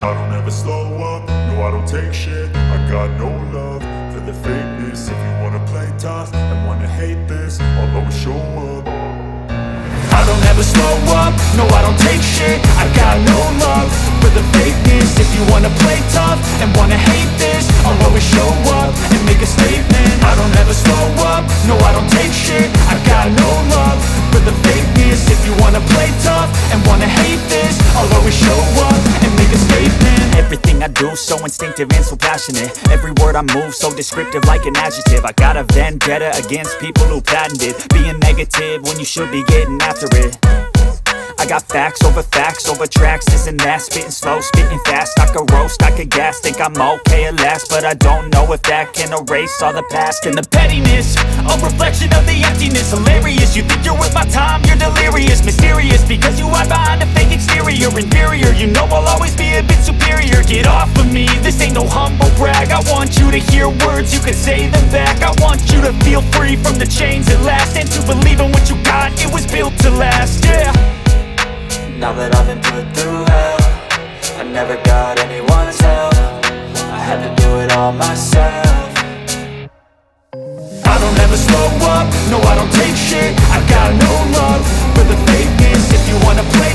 I don't ever slow up, no I don't take shit. I got no love for the fakeness. If you wanna play tough and wanna hate this, I'll always show up. I don't ever slow up, no I don't take shit. I got no love for the fakeness. If you wanna play tough and wanna hate this, I'll always show up and make a statement. I don't ever slow up, no I don't take shit. I got no love for the fakeness. If you wanna play tough and wanna hate this, I'll always show up and make a statement. Everything I do so instinctive and so passionate. Every word I move so descriptive like an adjective. I got a vendetta against people who patented being negative when you should be getting after it. I got facts over tracks, this and that. Spitting slow, spitting fast. I could roast, I could gas. Think I'm okay at last, but I don't know if that can erase all the past. And the pettiness, a reflection of the emptiness. Hilarious, you think you're worth my time, you're delirious. Mysterious, because you hide behind a fake exterior. Inferior, you know I'll always be a bit superior. Get off of me, this ain't no humble brag. I want you to hear words, you can say them back. I want you to feel free from the chains at last, and to believe in what you got, it was built to last, yeah. Now that I've been put through hell, I never got anyone's help. I had to do it all myself. I don't ever slow up, no I don't take shit. I got no love for the fakeness. If you wanna play